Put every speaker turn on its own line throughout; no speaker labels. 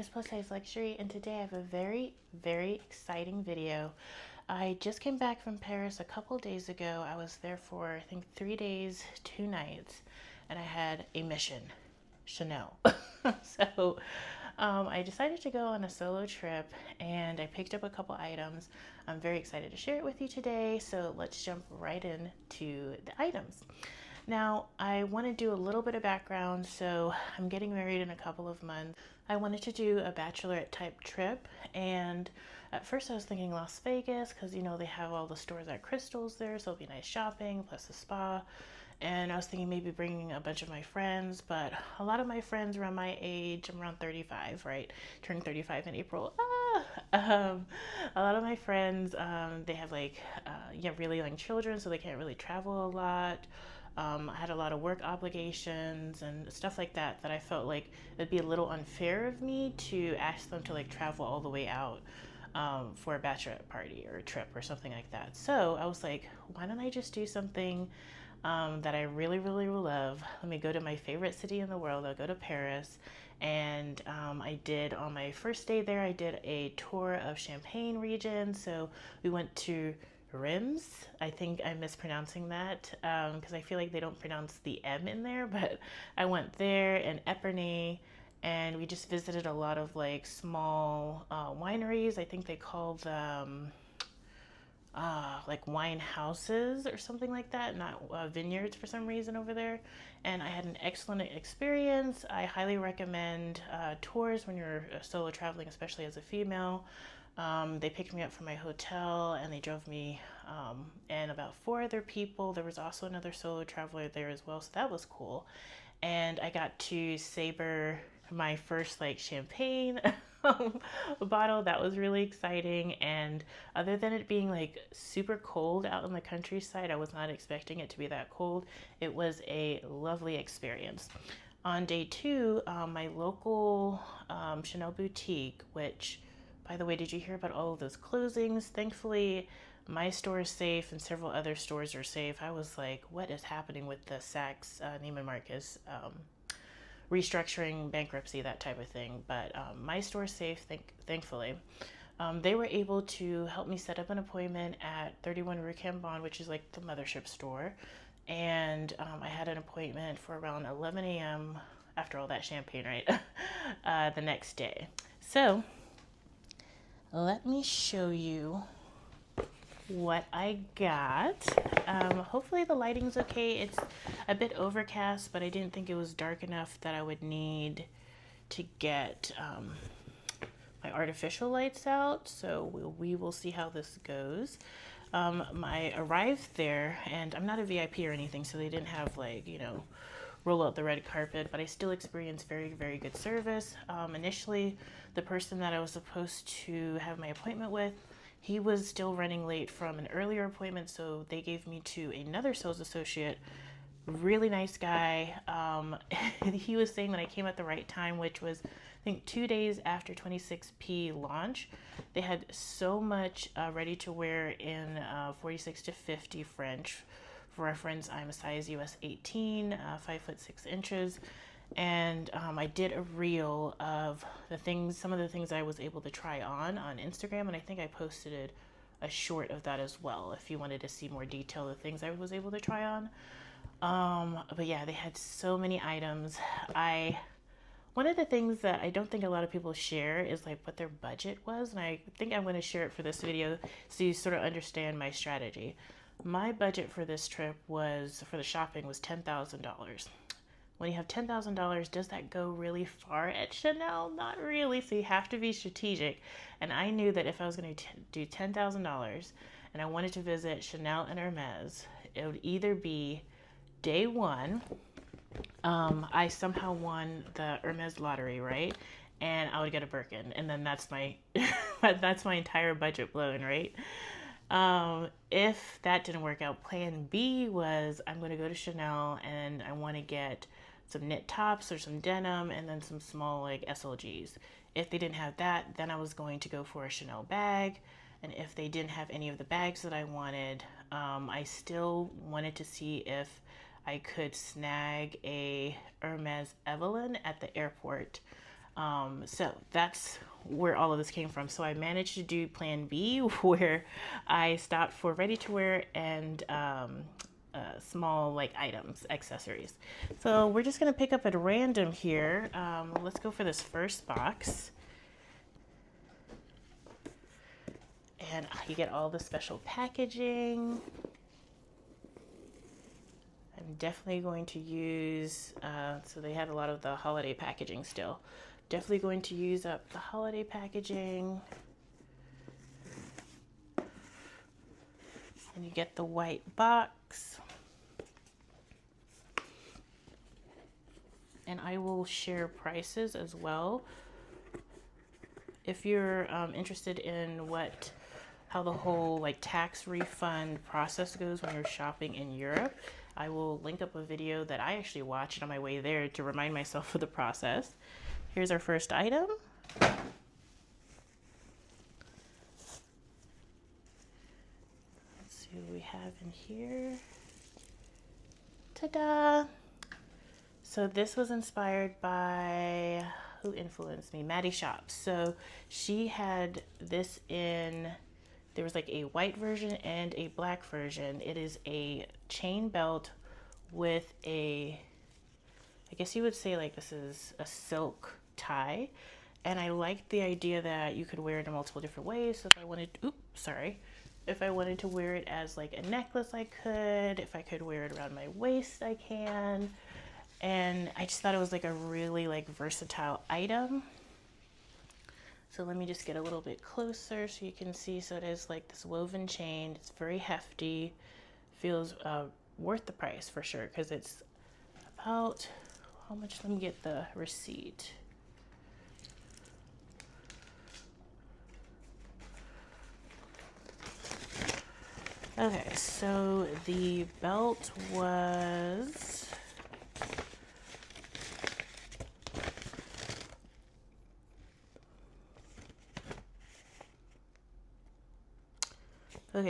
it's Plus Size Luxury, and today I have a very exciting video. I just came back from Paris a couple days ago. I was there for, I think, 3 days, 2 nights, and I had a mission, Chanel. So I decided to go on a solo trip, and I picked up a couple items. I'm very excited to share it with you today, so let's jump right into the items. Now, I want to do a little bit of background. So I'm getting married in a couple of months. I wanted to do a bachelorette type trip, and at first I was thinking Las Vegas because they have all the stores at Crystals there, so it'll be nice shopping plus a spa. And I was thinking maybe bringing a bunch of my friends, but a lot of my friends around my age, I'm around 35, right? Turning 35 in April. A lot of my friends, they have really young children, so they can't really travel a lot. I had a lot of work obligations and stuff like that I felt like it'd be a little unfair of me to ask them to travel all the way out for a bachelorette party or a trip or something like that. So I was like, why don't I just do something that I really love? Let me go to my favorite city in the world. I'll go to Paris. And I did, on my first day there, I did a tour of Champagne region. So we went to Rims. I think I'm mispronouncing that because I feel like they don't pronounce the M in there, but I went there, and Epernay, and we just visited a lot of small wineries. I think they call them wine houses or something like that, not vineyards for some reason over there. And I had an excellent experience. I highly recommend tours when you're solo traveling, especially as a female. They picked me up from my hotel, and they drove me and about four other people. There was also another solo traveler there as well, so that was cool. And I got to savor my first champagne bottle. That was really exciting. And other than it being super cold out in the countryside, I was not expecting it to be that cold. It was a lovely experience. On day two, my local Chanel boutique, which, by the way, did you hear about all of those closings? Thankfully, my store is safe and several other stores are safe. I was like, what is happening with the Saks Neiman Marcus restructuring, bankruptcy, that type of thing? But my store is safe, thankfully. They were able to help me set up an appointment at 31 Rue Cambon, which is the mothership store. And I had an appointment for around 11 a.m. after all that champagne, right? The next day. So let me show you what I got. Hopefully the lighting's okay. It's a bit overcast, but I didn't think it was dark enough that I would need to get my artificial lights out. So we will see how this goes. I arrived there, and I'm not a VIP or anything, so they didn't have roll out the red carpet, but I still experienced very good service. Initially, the person that I was supposed to have my appointment with, he was still running late from an earlier appointment, so they gave me to another sales associate. Really nice guy. He was saying that I came at the right time, which was, I think, 2 days after 26P launch. They had so much ready to wear in 46 to 50 French. For reference, I'm a size US 18, 5'6". And I did a reel of some of the things I was able to try on Instagram, and I think I posted a short of that as well if you wanted to see more detail of the things I was able to try on. But yeah, they had so many items. One of the things that I don't think a lot of people share is what their budget was, and I think I'm going to share it for this video so you sort of understand my strategy. My budget for this trip for the shopping was $10,000. When you have $10,000, does that go really far at Chanel? Not really, so you have to be strategic. And I knew that if I was going to do $10,000 and I wanted to visit Chanel and Hermes, it would either be day one, I somehow won the Hermes lottery, right? And I would get a Birkin, and then that's my entire budget blown, right? If that didn't work out, plan B was I'm going to go to Chanel and I want to get some knit tops or some denim and then some small SLGs. If they didn't have that, then I was going to go for a Chanel bag. And if they didn't have any of the bags that I wanted, I still wanted to see if I could snag a Hermes Evelyn at the airport. So that's where all of this came from. So I managed to do plan B where I stopped for ready to wear and small like items, accessories. So we're just gonna pick up at random here. Let's go for this first box. And you get all the special packaging. I'm definitely going to use, so they had a lot of the holiday packaging still. Definitely going to use up the holiday packaging. And you get the white box. And I will share prices as well. If you're interested in how the whole like tax refund process goes when you're shopping in Europe, I will link up a video that I actually watched on my way there to remind myself of the process. Here's our first item. Let's see what we have in here. Ta-da! So this was inspired by, who influenced me? Maddie Shops. So she had this in, there was like a white version and a black version. It is a chain belt with a, I guess you would say like this is a silk tie. And I liked the idea that you could wear it in multiple different ways. So if I wanted, if I wanted to wear it as like a necklace, I could. If I could wear it around my waist, I can. And I just thought it was like a really like versatile item. So let me just get a little bit closer so you can see. So it is like this woven chain. It's very hefty. Feels worth the price for sure, because it's about, how much? Let me get the receipt. Okay, so the belt was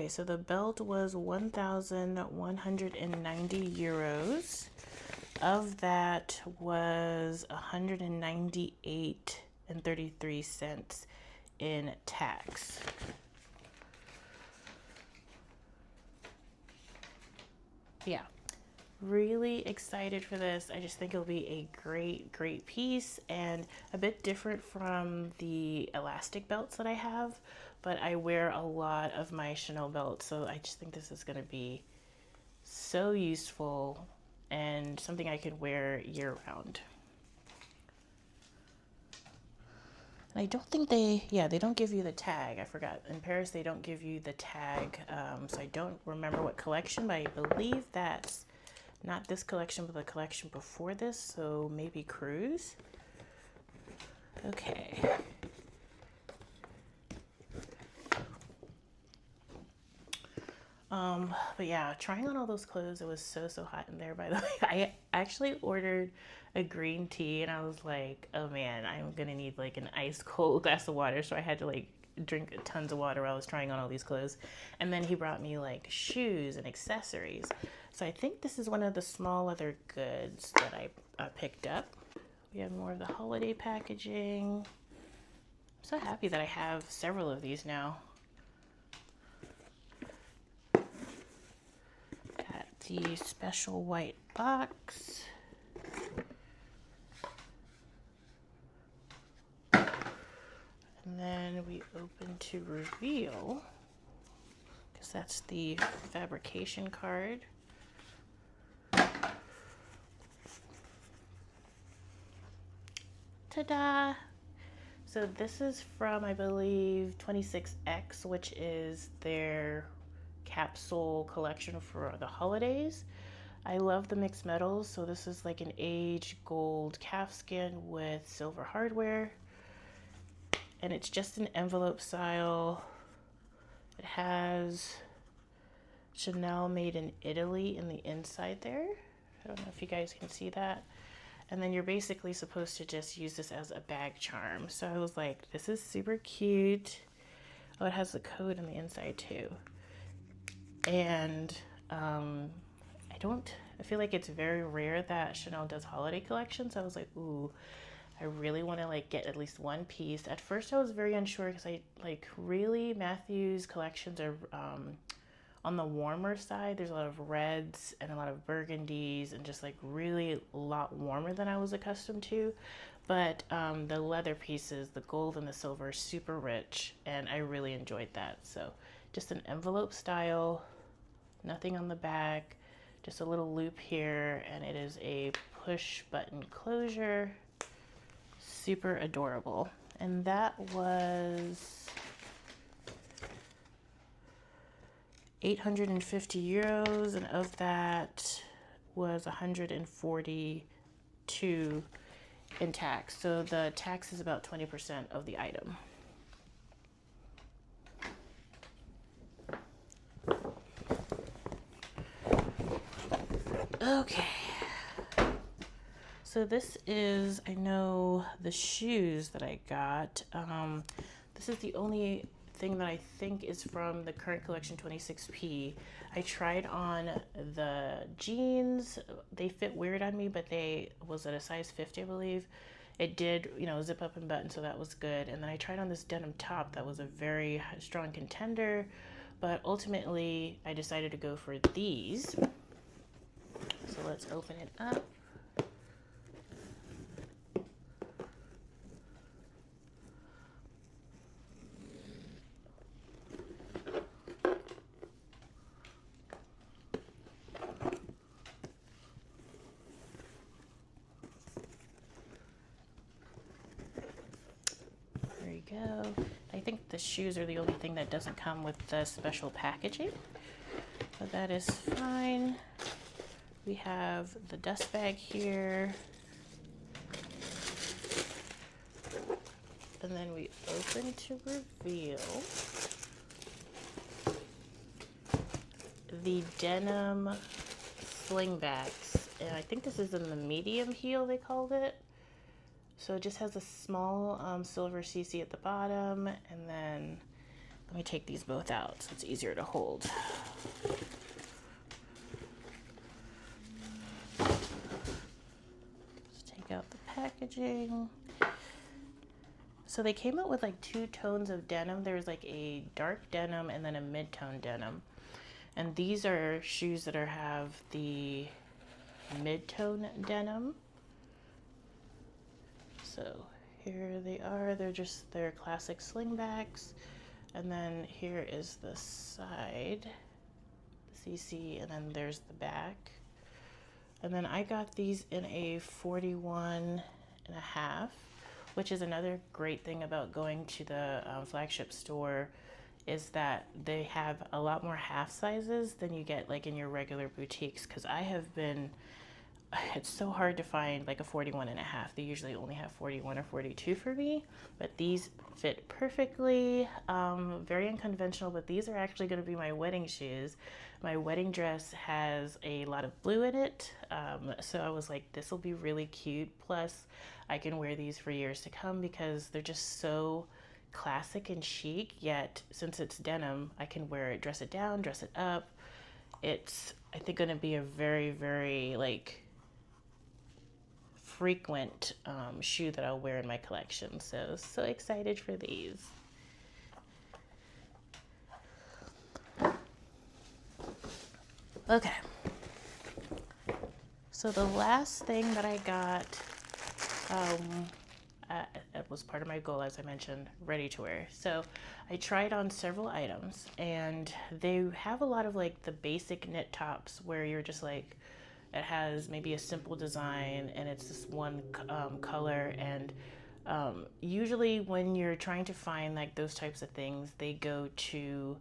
so the belt was 1,190 euros. Of that was 198 and 33 cents in tax. Yeah, really excited for this. I just think it'll be a great piece and a bit different from the elastic belts that I have, but I wear a lot of my Chanel belts, so I just think this is going to be so useful and something I could wear year round. And I don't think they don't give you the tag. I forgot. In Paris, they don't give you the tag. So I don't remember what collection, but I believe that's not this collection, but the collection before this. So maybe Cruise. Okay. But yeah, trying on all those clothes, it was so hot in there, by the way. I actually ordered a green tea and I was like, oh man, I'm gonna need like an ice cold glass of water. So I had to like drink tons of water while I was trying on all these clothes. And then he brought me like shoes and accessories. So I think this is one of the small leather goods that I picked up. We have more of the holiday packaging. I'm so happy that I have several of these now. The special white box. And then we open to reveal, because that's the fabrication card. Ta-da! So this is from, I believe, 26X, which is their capsule collection for the holidays. I love the mixed metals, so this is like an aged gold calfskin with silver hardware, and it's just an envelope style. It has Chanel made in Italy in the inside there. I don't know if you guys can see that. And then you're basically supposed to just use this as a bag charm. So I was like, this is super cute. Oh, it has the code on the inside too. And I feel like it's very rare that Chanel does holiday collections. So I was like, ooh, I really want to like get at least one piece. At first I was very unsure because I like really Matthew's collections are on the warmer side. There's a lot of reds and a lot of burgundies and just like really a lot warmer than I was accustomed to. But the leather pieces, the gold and the silver, are super rich, and I really enjoyed that. So just an envelope style, nothing on the back, just a little loop here, and it is a push button closure. Super adorable. And that was 850 euros, and of that was 142 in tax. So the tax is about 20% of the item. Okay. So this is, I know, the shoes that I got. This is the only thing that I think is from the current collection 26P. I tried on the jeans. They fit weird on me, but they was at a size 50, I believe. It did, you know, zip up and button, so that was good. And then I tried on this denim top that was a very strong contender, but ultimately I decided to go for these. So let's open it up. Go. I think the shoes are the only thing that doesn't come with the special packaging, but that is fine. We have the dust bag here, and then we open to reveal the denim slingbacks, and I think this is in the medium heel, they called it. So it just has a small silver CC at the bottom, and then let me take these both out so it's easier to hold. Let's take out the packaging. So they came out with like two tones of denim. There's like a dark denim and then a mid-tone denim. And these are shoes that have the mid-tone denim. So here they are. They're classic slingbacks. And then here is the side, the CC, and then there's the back. And then I got these in a 41.5, which is another great thing about going to the flagship store, is that they have a lot more half sizes than you get like in your regular boutiques. Because it's so hard to find like a 41.5. They usually only have 41 or 42 for me, but these fit perfectly. Very unconventional, but these are actually going to be my wedding shoes. My wedding dress has a lot of blue in it, so I was like, this will be really cute. Plus, I can wear these for years to come because they're just so classic and chic, yet since it's denim, I can wear it, dress it down, dress it up. It's, I think, going to be a very, very like frequent shoe that I'll wear in my collection. So excited for these. Okay. So the last thing that I got, it was part of my goal, as I mentioned, ready to wear. So I tried on several items, and they have a lot of like the basic knit tops where you're just like, it has maybe a simple design and it's just one color. And usually when you're trying to find like those types of things, they go to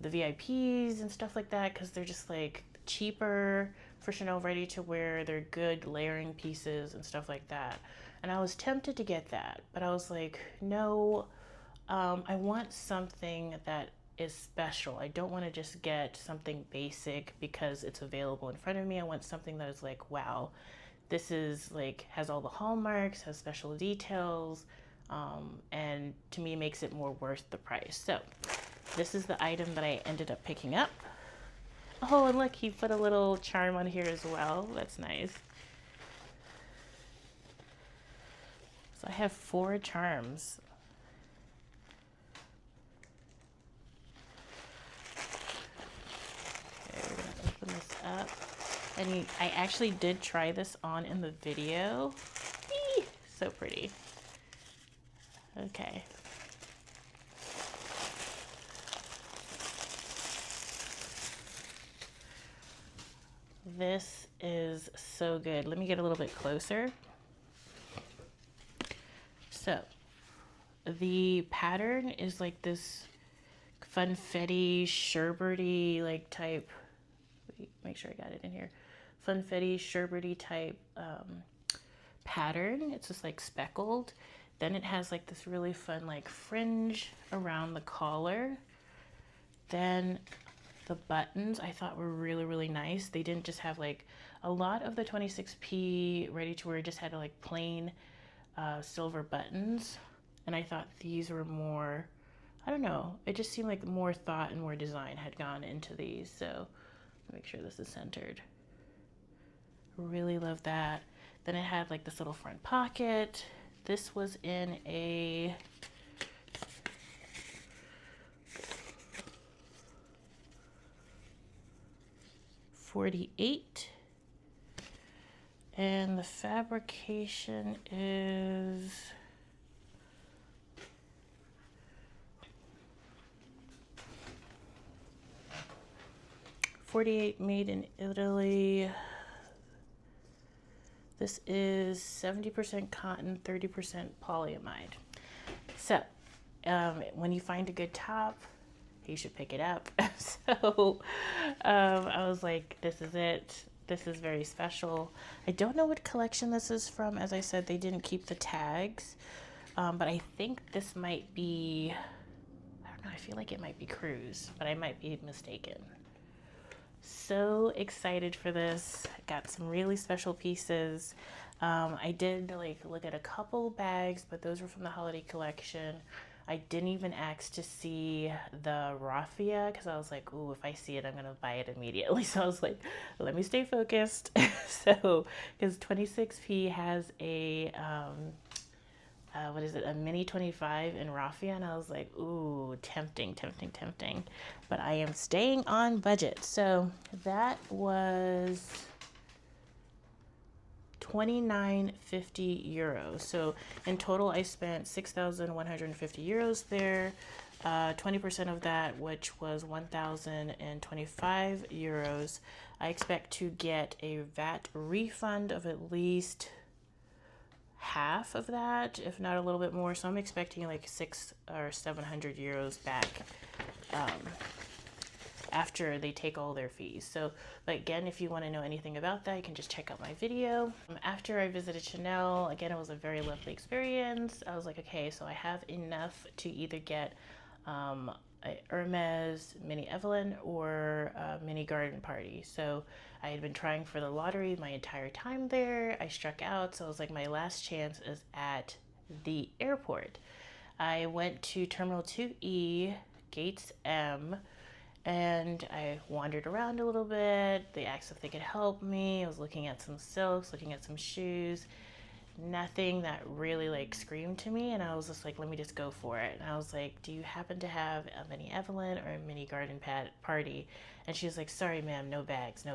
the VIPs and stuff like that because they're just like cheaper for Chanel ready to wear. They're good layering pieces and stuff like that. And I was tempted to get that, but I was like, no, I want something that is special. I don't want to just get something basic because it's available in front of me. I want something that is like, wow, this is like, has all the hallmarks, has special details, and to me makes it more worth the price. So this is the item that I ended up picking up. Oh, and look, he put a little charm on here as well. That's nice. So I have 4 charms. Okay, we're gonna open this up. And I actually did try this on in the video. Eee, so pretty. Okay. This is so good. Let me get a little bit closer. So the pattern is like this funfetti, sherbety like type. Make sure I got it in here. Funfetti, sherbety type pattern. It's just like speckled. Then it has like this really fun like fringe around the collar. Then the buttons I thought were really, really nice. They didn't just have like a lot of the 26P ready to wear just had like plain silver buttons. And I thought these were more, I don't know, it just seemed like more thought and more design had gone into these. So make sure this is centered. Really love that. Then it had like this little front pocket. This was in a .48, and the fabrication is .48, made in Italy. This is 70% cotton, 30% polyamide. So when you find a good top, you should pick it up. So I was like, this is it. This is very special. I don't know what collection this is from. As I said, they didn't keep the tags. But I think this might be, I don't know, I feel like it might be Cruise, but I might be mistaken. So excited for this. Got some really special pieces. I did like look at a couple bags, but those were from the holiday collection. I didn't even ask to see the raffia because I was like, ooh, if I see it, I'm gonna buy it immediately. So I was like, let me stay focused. So because 26P has a what is it, a mini 25 in raffia, and I was like, ooh, tempting. But I am staying on budget. So that was 29.50 euros. So in total, I spent 6,150 euros there. 20% of that, which was 1,025 euros. I expect to get a VAT refund of at least half of that, if not a little bit more. So I'm expecting like 600 or 700 euros back after they take all their fees. So, but again, if you want to know anything about that, you can just check out my video. After I visited Chanel, again, it was a very lovely experience. I was like, okay, so I have enough to either get a Hermes mini Evelyn or a mini garden party. So I had been trying for the lottery my entire time there. I struck out, so it was like my last chance is at the airport. I went to Terminal 2E, Gates M, and I wandered around a little bit. They asked if they could help me. I was looking at some silks, looking at some shoes. Nothing that really like screamed to me, and I was just like, let me just go for it. And I was like, do you happen to have a mini Evelyn or a mini garden party? And she was like, sorry ma'am, no bags. And I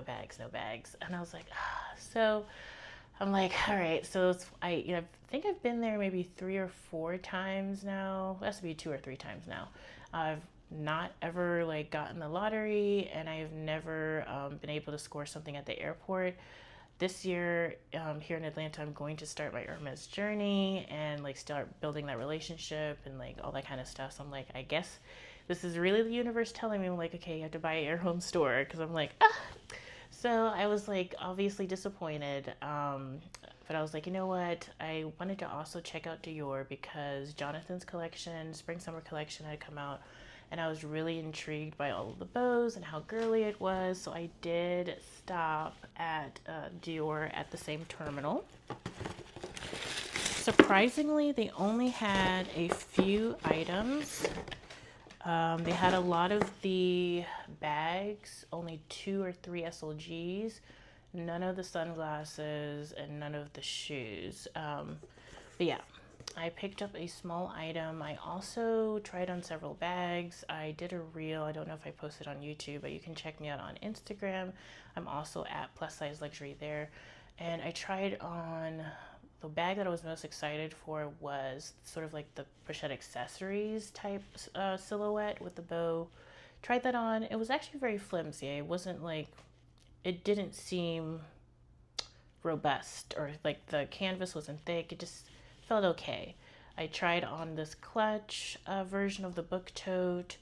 was like, ah. So I'm like, all right. So I think I've been there maybe 3 or 4 times now. It has to be 2 or 3 times now. I've not ever like gotten the lottery, and I've never been able to score something at the airport. This year here in Atlanta, I'm going to start my Hermes journey and like start building that relationship and like all that kind of stuff. So I'm like, I guess this is really the universe telling me, I'm like, okay, you have to buy at your home store, because I'm like, ah. So I was like obviously disappointed, but I was like, you know what, I wanted to also check out Dior because Jonathan's collection, spring summer collection, had come out, and I was really intrigued by all of the bows and how girly it was. So I did stop at Dior at the same terminal. Surprisingly, they only had a few items. They had a lot of the bags, only 2 or 3 SLGs, none of the sunglasses, and none of the shoes. But yeah, I picked up a small item. I also tried on several bags. I did a reel. I don't know if I posted on YouTube, but you can check me out on Instagram. I'm also at Plus Size Luxury there. And I tried on the bag that I was most excited for was sort of like the pochette accessories type silhouette with the bow. Tried that on. It was actually very flimsy. It wasn't like, it didn't seem robust, or like the canvas wasn't thick. It just felt okay. I tried on this clutch version of the book tote.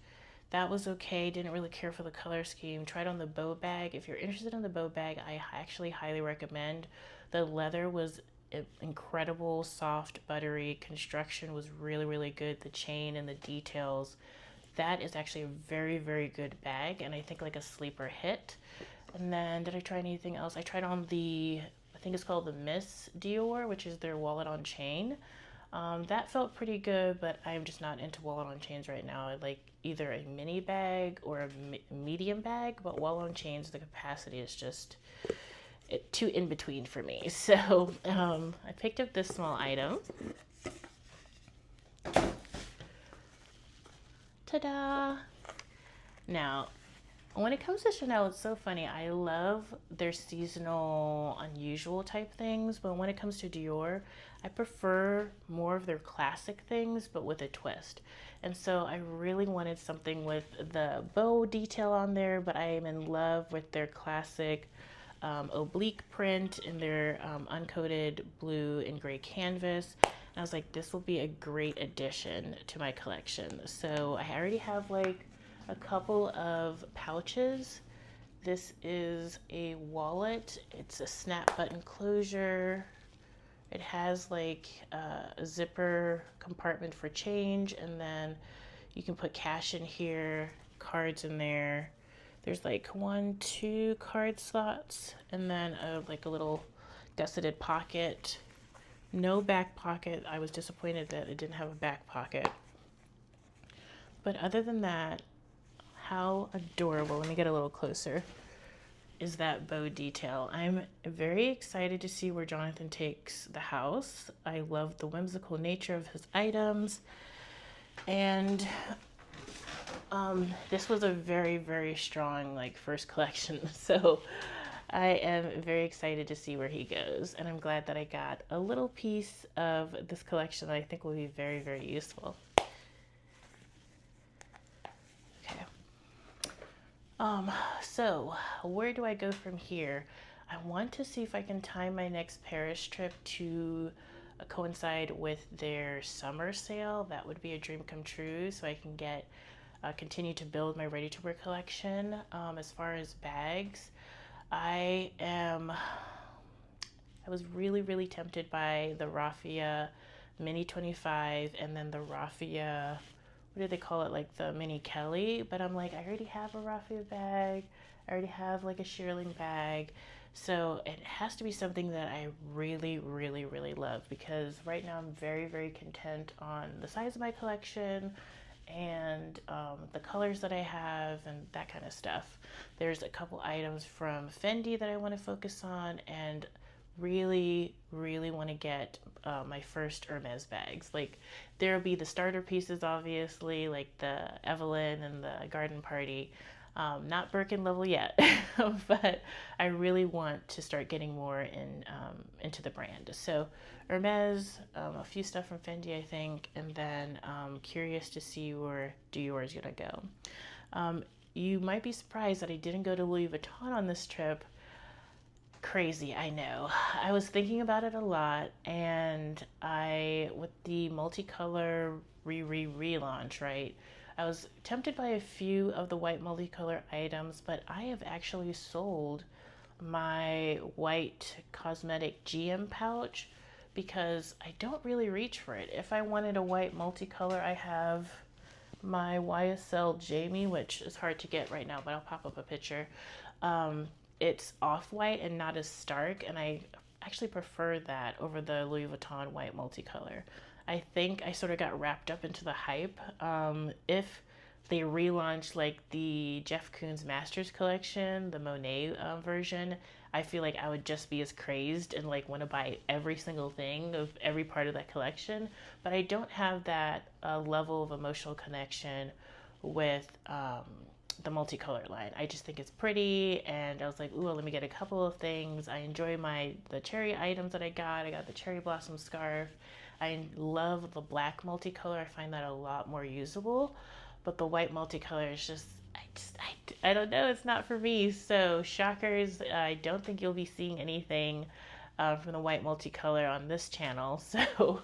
That was okay. Didn't really care for the color scheme. Tried on the bow bag. If you're interested in the bow bag, I actually highly recommend. The leather was incredible, soft, buttery. Construction was really, really good. The chain and the details. That is actually a very, very good bag, and I think like a sleeper hit. And then did I try anything else? I tried on the, I think it's called the Miss Dior, which is their wallet on chain. That felt pretty good, but I'm just not into wallet on chains right now. I like either a mini bag or a medium bag, but wallet on chains, the capacity is just too in between for me. So I picked up this small item. Ta-da! Now, when it comes to Chanel, it's so funny. I love their seasonal, unusual type things, but when it comes to Dior, I prefer more of their classic things, but with a twist. And so I really wanted something with the bow detail on there, but I am in love with their classic oblique print in their uncoated blue and gray canvas. And I was like, this will be a great addition to my collection. So I already have like a couple of pouches. This is a wallet. It's a snap button closure. It has like a zipper compartment for change, and then you can put cash in here, cards in there. There's like 2 card slots, and then like a little gusseted pocket. No back pocket. I was disappointed that it didn't have a back pocket. But other than that, how adorable, let me get a little closer, is that bow detail. I'm very excited to see where Jonathan takes the house. I love the whimsical nature of his items. And this was a very, very strong like first collection. So I am very excited to see where he goes. And I'm glad that I got a little piece of this collection that I think will be very, very useful. So where do I go from here? I want to see if I can time my next Paris trip to coincide with their summer sale. That would be a dream come true, so I can get continue to build my ready-to-wear collection. As far as bags, I was really, really tempted by the Raffia Mini 25 and then the Raffia, what do they call it, like the Mini Kelly, but I'm like, I already have a Raffia bag, I already have like a shearling bag, so it has to be something that I really, really, really love, because right now I'm very, very content on the size of my collection and the colors that I have and that kind of stuff. There's a couple items from Fendi that I want to focus on, and really, really want to get my first Hermes bags. Like, there'll be the starter pieces, obviously, like the Evelyn and the Garden Party. Not Birkin level yet, but I really want to start getting more into the brand. So Hermes, a few stuff from Fendi, I think, and then curious to see where Dior is gonna go. You might be surprised that I didn't go to Louis Vuitton on this trip. Crazy, I know. I was thinking about it a lot, and with the multicolor relaunch, right? I was tempted by a few of the white multicolor items, but I have actually sold my white cosmetic GM pouch because I don't really reach for it. If I wanted a white multicolor, I have my YSL Jamie, which is hard to get right now, but I'll pop up a picture. It's off-white and not as stark, and I actually prefer that over the Louis Vuitton white multicolor. I think I sort of got wrapped up into the hype. If they relaunched like the Jeff Koons Masters collection, the Monet version, I feel like I would just be as crazed and like want to buy every single thing of every part of that collection. But I don't have that level of emotional connection with the multicolor line. I just think it's pretty, and I was like, ooh, let me get a couple of things. I enjoy the cherry items that I got. I got the cherry blossom scarf. I love the black multicolor. I find that a lot more usable, but the white multicolor is just I don't know. It's not for me. So shockers, I don't think you'll be seeing anything from the white multicolor on this channel. So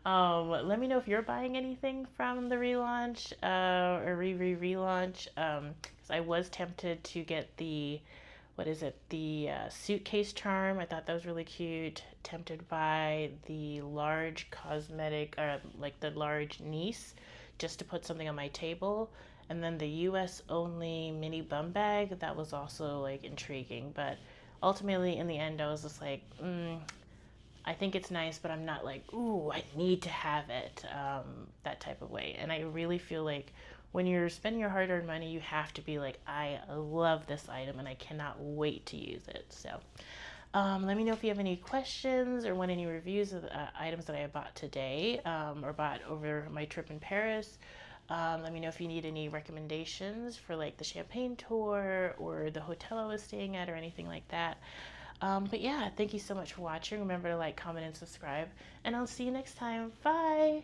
let me know if you're buying anything from the relaunch or relaunch. Because I was tempted to get the what is it? The suitcase charm. I thought that was really cute. Tempted by the large cosmetic, like the large niece, just to put something on my table. And then the US only mini bum bag, that was also like intriguing. But ultimately, in the end, I was just like, I think it's nice, but I'm not like, ooh, I need to have it, that type of way. And I really feel like when you're spending your hard earned money, you have to be like, I love this item and I cannot wait to use it. So let me know if you have any questions or want any reviews of the items that I bought today or bought over my trip in Paris. Let me know if you need any recommendations for like the Champagne tour or the hotel I was staying at or anything like that. But yeah, thank you so much for watching. Remember to like, comment, and subscribe. And I'll see you next time. Bye!